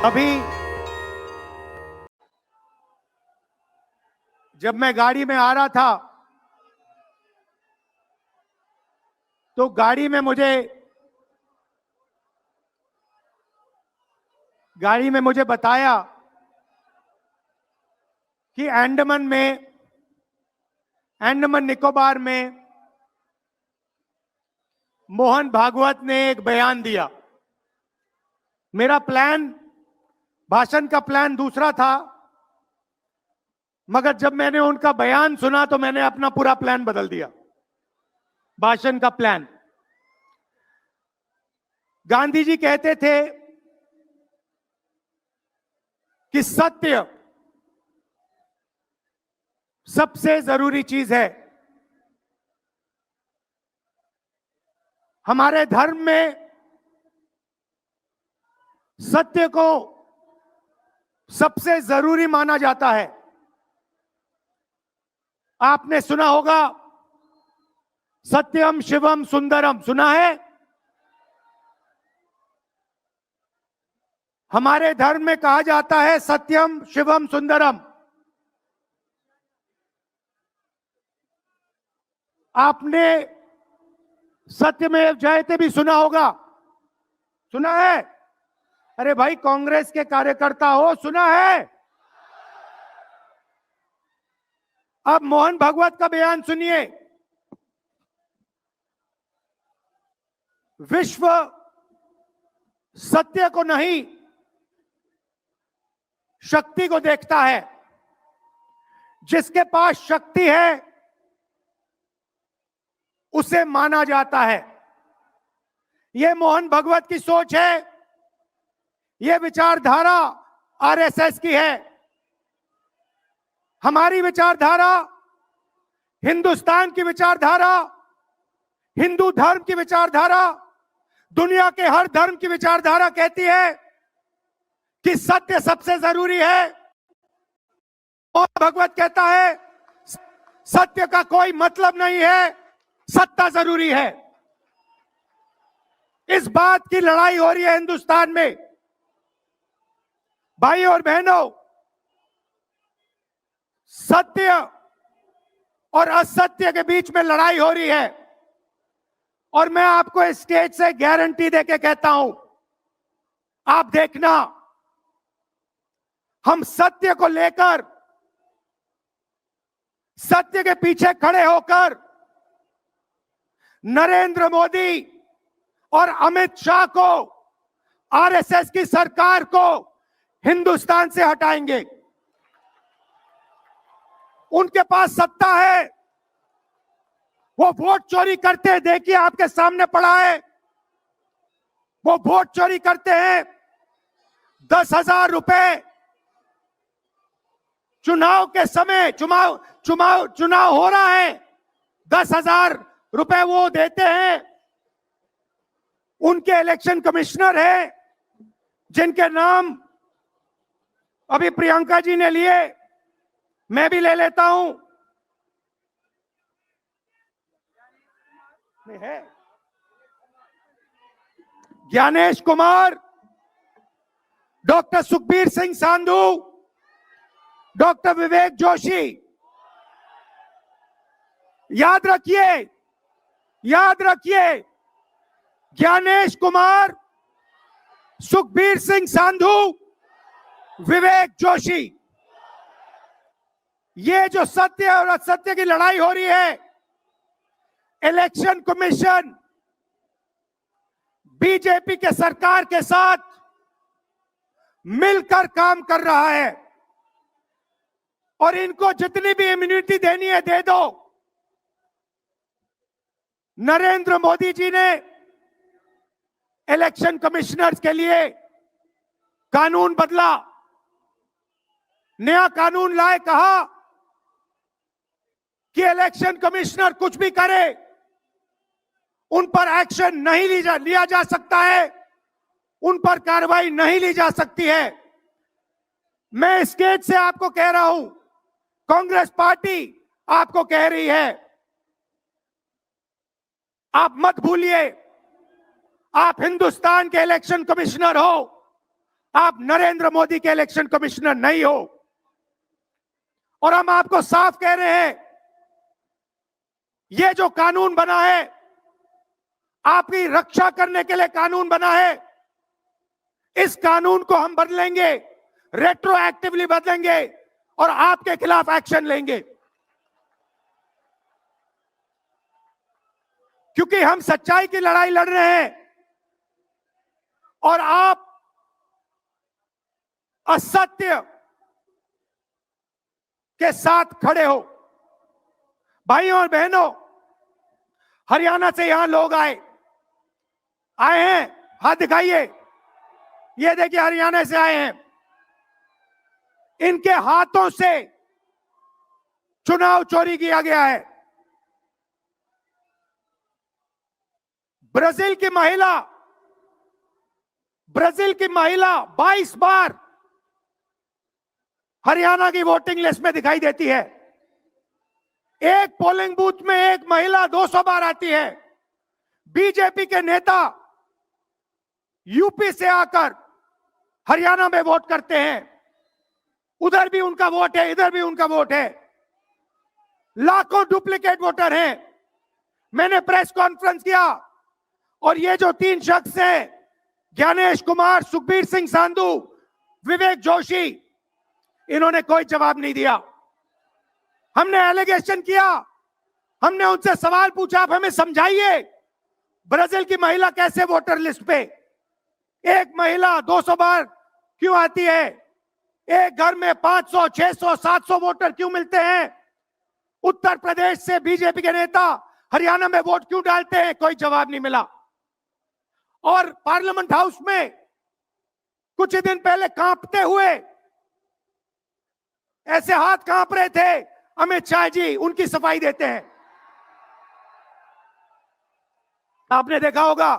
अभी जब मैं गाड़ी में आ रहा था तो गाड़ी में मुझे बताया कि अंडमान निकोबार में मोहन भागवत ने एक बयान दिया। मेरा भाषण का प्लान दूसरा था, मगर जब मैंने उनका बयान सुना तो मैंने अपना पूरा प्लान बदल दिया, भाषण का प्लान। गांधी जी कहते थे कि सत्य सबसे जरूरी चीज है। हमारे धर्म में सत्य को सबसे जरूरी माना जाता है। आपने सुना होगा सत्यम शिवम सुंदरम, सुना है? हमारे धर्म में कहा जाता है सत्यम शिवम सुंदरम। आपने सत्यमेव जयते भी सुना होगा, सुना है? अरे भाई, कांग्रेस के कार्यकर्ता हो, सुना है? अब मोहन भागवत का बयान सुनिए। विश्व सत्य को नहीं, शक्ति को देखता है। जिसके पास शक्ति है उसे माना जाता है। यह मोहन भागवत की सोच है, यह विचारधारा आरएसएस की है। हमारी विचारधारा, हिंदुस्तान की विचारधारा, हिंदू धर्म की विचारधारा, दुनिया के हर धर्म की विचारधारा कहती है कि सत्य सबसे जरूरी है। और भगवत कहता है सत्य का कोई मतलब नहीं है, सत्ता जरूरी है। इस बात की लड़ाई हो रही है हिंदुस्तान में। भाई और बहनों, सत्य और असत्य के बीच में लड़ाई हो रही है। और मैं आपको इस स्टेज से गारंटी देके कहता हूं, आप देखना, हम सत्य को लेकर, सत्य के पीछे खड़े होकर नरेंद्र मोदी और अमित शाह को, आरएसएस की सरकार को हिंदुस्तान से हटाएंगे। उनके पास सत्ता है, वो वोट चोरी करते हैं। देखिए, आपके सामने पड़ा है, वो वोट चोरी करते हैं। 10,000 रुपए चुनाव के समय, चुनाव हो रहा है, 10,000 रुपए वो देते हैं। उनके इलेक्शन कमिश्नर हैं, जिनके नाम अभी प्रियंका जी ने लिए, मैं भी ले लेता हूं। है ज्ञानेश कुमार, डॉक्टर सुखबीर सिंह सांधू, डॉक्टर विवेक जोशी। याद रखिए, ज्ञानेश कुमार, सुखबीर सिंह सांधू, विवेक जोशी। ये जो सत्य और असत्य की लड़ाई हो रही है, इलेक्शन कमीशन बीजेपी के सरकार के साथ मिलकर काम कर रहा है। और इनको जितनी भी इम्यूनिटी देनी है दे दो। नरेंद्र मोदी जी ने इलेक्शन कमिश्नर्स के लिए कानून बदला, नया कानून लाए, कहा कि इलेक्शन कमिश्नर कुछ भी करे, उन पर एक्शन नहीं लिया जा सकता है, उन पर कार्रवाई नहीं ली जा सकती है। मैं इस स्टेज से आपको कह रहा हूं, कांग्रेस पार्टी आपको कह रही है, आप मत भूलिए, आप हिंदुस्तान के इलेक्शन कमिश्नर हो। आप नरेंद्र मोदी के इलेक्शन कमिश्नर नहीं हो। और हम आपको साफ कह रहे हैं, ये जो कानून बना है, आपकी रक्षा करने के लिए कानून बना है। इस कानून को हम बदलेंगे, रेट्रोएक्टिवली बदलेंगे और आपके खिलाफ एक्शन लेंगे, क्योंकि हम सच्चाई की लड़ाई लड़ रहे हैं और आप असत्य के साथ खड़े हो। भाइयों और बहनों, हरियाणा से यहां लोग आए हैं, हाथ दिखाइए। ये देखिए, हरियाणा से आए हैं। इनके हाथों से चुनाव चोरी किया गया है। ब्राजील की महिला 22 बार हरियाणा की वोटिंग लिस्ट में दिखाई देती है। एक पोलिंग बूथ में एक महिला 200 बार आती है। बीजेपी के नेता यूपी से आकर हरियाणा में वोट करते हैं। उधर भी उनका वोट है, इधर भी उनका वोट है। लाखों डुप्लीकेट वोटर हैं। मैंने प्रेस कॉन्फ्रेंस किया और ये जो 3 शख्स हैं, ज्ञानेश कुमार, सुखबीर सिंह सांधू, विवेक जोशी, इन्होंने कोई जवाब नहीं दिया। हमने एलिगेशन किया, हमने उनसे सवाल पूछा, आप हमें समझाइए ब्राजील की महिला कैसे वोटर लिस्ट पे, एक महिला 200 बार क्यों आती है? एक घर में 500, 600, 700 वोटर क्यों मिलते हैं? उत्तर प्रदेश से बीजेपी के नेता हरियाणा में वोट क्यों डालते हैं? कोई जवाब नहीं मिला। और पार्लियामेंट हाउस में कुछ ही दिन पहले कांपते हुए, ऐसे हाथ कांप रहे थे, अमित शाह जी उनकी सफाई देते हैं। आपने देखा होगा,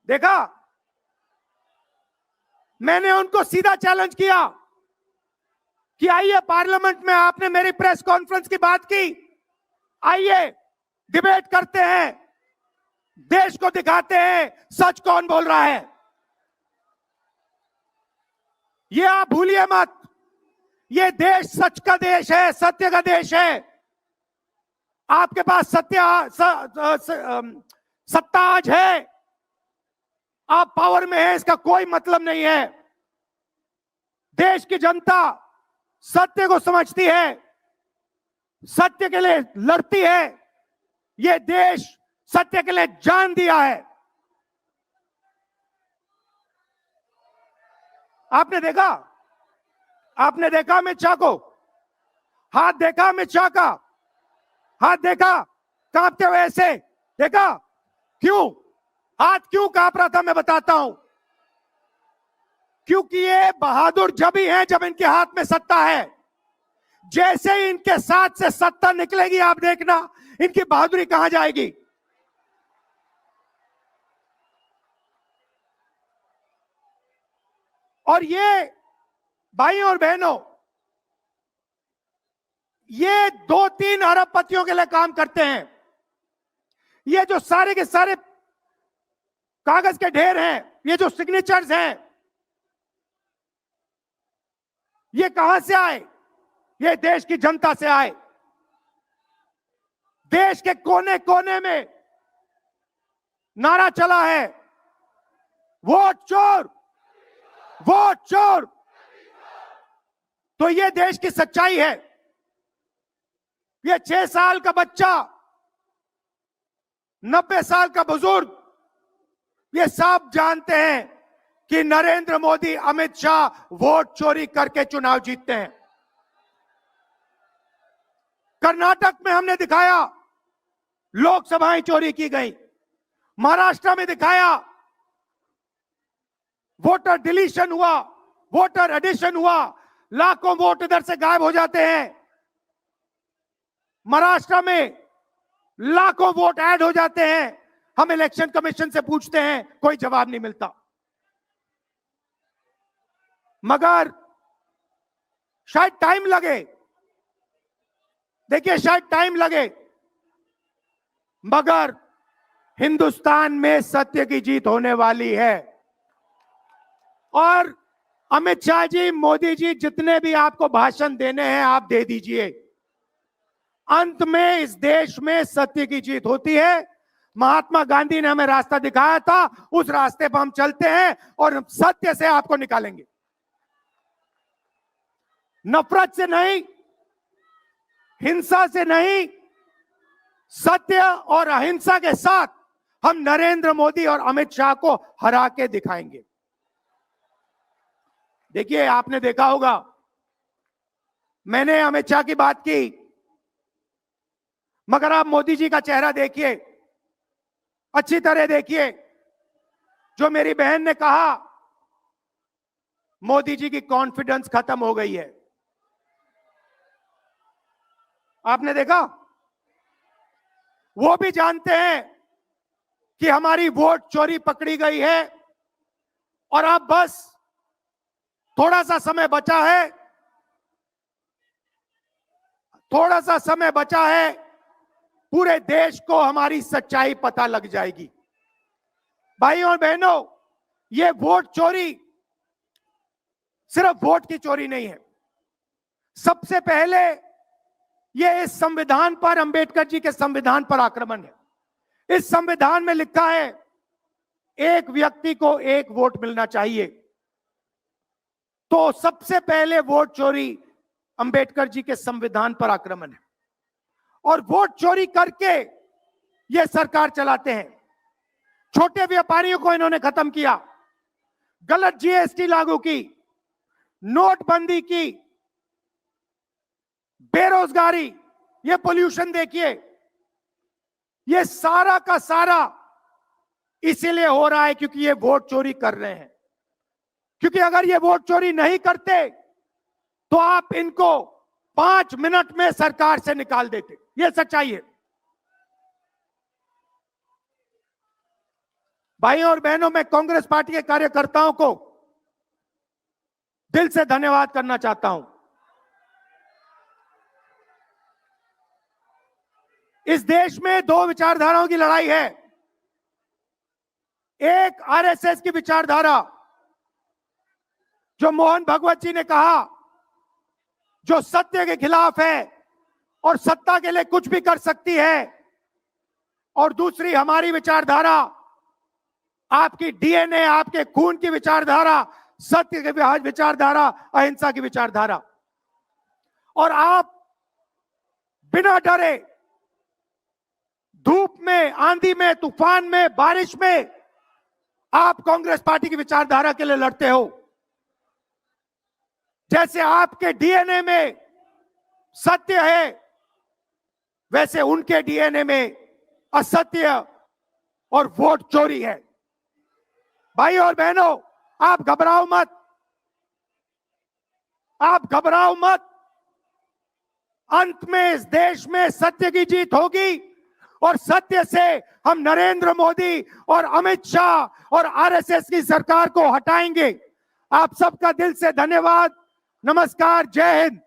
देखा? मैंने उनको सीधा चैलेंज किया कि आइए पार्लियामेंट में, आपने मेरी प्रेस कॉन्फ्रेंस की बात की, आइए डिबेट करते हैं, देश को दिखाते हैं सच कौन बोल रहा है। ये आप भूलिए मत, ये देश सच का देश है, सत्य का देश है। आपके पास सत्ता आज है, आप पावर में हैं, इसका कोई मतलब नहीं है। देश की जनता सत्य को समझती है, सत्य के लिए लड़ती है। ये देश सत्य के लिए जान दिया है। आपने देखा अमित शाह को, हाथ देखा अमित शाह का, हाथ देखा कांपते हुए ऐसे, देखा? क्यों हाथ क्यों कांप रहा था? मैं बताता हूं, क्योंकि ये बहादुर जब ही हैं जब इनके हाथ में सत्ता है। जैसे ही इनके साथ से सत्ता निकलेगी, आप देखना इनकी बहादुरी कहां जाएगी। और ये भाइयों और बहनों, ये 2-3 अरबपतियों के लिए काम करते हैं। ये जो सारे के सारे कागज के ढेर हैं, ये जो सिग्नेचर्स हैं, ये कहां से आए? ये देश की जनता से आए। देश के कोने कोने में नारा चला है, वोट चोर, वोट चोर। तो ये देश की सच्चाई है। ये 6 साल का बच्चा, 90 साल का बुजुर्ग, ये सब जानते हैं कि नरेंद्र मोदी, अमित शाह वोट चोरी करके चुनाव जीतते हैं। कर्नाटक में हमने दिखाया लोकसभाएं चोरी की गई, महाराष्ट्र में दिखाया वोटर डिलीशन हुआ, वोटर एडिशन हुआ, लाखों वोट इधर से गायब हो जाते हैं। महाराष्ट्र में लाखों वोट ऐड हो जाते हैं। हम इलेक्शन कमीशन से पूछते हैं, कोई जवाब नहीं मिलता। मगर शायद टाइम लगे, देखिए शायद टाइम लगे, मगर हिंदुस्तान में सत्य की जीत होने वाली है। और अमित शाह जी, मोदी जी, जितने भी आपको भाषण देने हैं आप दे दीजिए। अंत में इस देश में सत्य की जीत होती है। महात्मा गांधी ने हमें रास्ता दिखाया था, उस रास्ते पर हम चलते हैं और सत्य से आपको निकालेंगे। नफरत से नहीं, हिंसा से नहीं, सत्य और अहिंसा के साथ हम नरेंद्र मोदी और अमित शाह को हरा के दिखाएंगे। देखिए, आपने देखा होगा, मैंने अमित शाह की बात की, मगर आप मोदी जी का चेहरा देखिए, अच्छी तरह देखिए। जो मेरी बहन ने कहा, मोदी जी की कॉन्फिडेंस खत्म हो गई है। आपने देखा, वो भी जानते हैं कि हमारी वोट चोरी पकड़ी गई है और अब बस थोड़ा सा समय बचा है, थोड़ा सा समय बचा है, पूरे देश को हमारी सच्चाई पता लग जाएगी। भाइयों और बहनों, ये वोट चोरी सिर्फ वोट की चोरी नहीं है। सबसे पहले ये इस संविधान पर, अंबेडकर जी के संविधान पर आक्रमण है। इस संविधान में लिखा है एक व्यक्ति को एक वोट मिलना चाहिए। तो सबसे पहले वोट चोरी अंबेडकर जी के संविधान पर आक्रमण है और वोट चोरी करके ये सरकार चलाते हैं। छोटे व्यापारियों को इन्होंने खत्म किया, गलत जीएसटी लागू की, नोटबंदी की, बेरोजगारी, ये पोल्यूशन देखिए, ये सारा का सारा इसीलिए हो रहा है क्योंकि ये वोट चोरी कर रहे हैं। क्योंकि अगर ये वोट चोरी नहीं करते तो आप इनको 5 मिनट में सरकार से निकाल देते। ये सच्चाई है। भाइयों और बहनों, मैं कांग्रेस पार्टी के कार्यकर्ताओं को दिल से धन्यवाद करना चाहता हूं। इस देश में 2 विचारधाराओं की लड़ाई है। एक आरएसएस की विचारधारा, जो मोहन भगवत जी ने कहा, जो सत्य के खिलाफ है और सत्ता के लिए कुछ भी कर सकती है। और दूसरी हमारी विचारधारा, आपकी डीएनए, आपके खून की विचारधारा, सत्य की विचारधारा, अहिंसा की विचारधारा। और आप बिना डरे धूप में, आंधी में, तूफान में, बारिश में आप कांग्रेस पार्टी की विचारधारा के लिए लड़ते हो। जैसे आपके डीएनए में सत्य है, वैसे उनके डीएनए में असत्य और वोट चोरी है। भाइयों और बहनों, आप घबराओ मत, आप घबराओ मत। अंत में इस देश में सत्य की जीत होगी और सत्य से हम नरेंद्र मोदी और अमित शाह और आरएसएस की सरकार को हटाएंगे। आप सबका दिल से धन्यवाद। नमस्कार, जय Hind.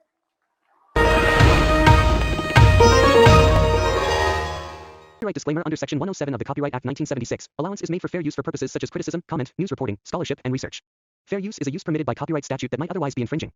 Copyright disclaimer under Section 107 of the Copyright Act 1976. Allowance is made for fair use for purposes such as criticism, comment, news reporting, scholarship, and research. Fair use is a use permitted by copyright statute that might otherwise be infringing.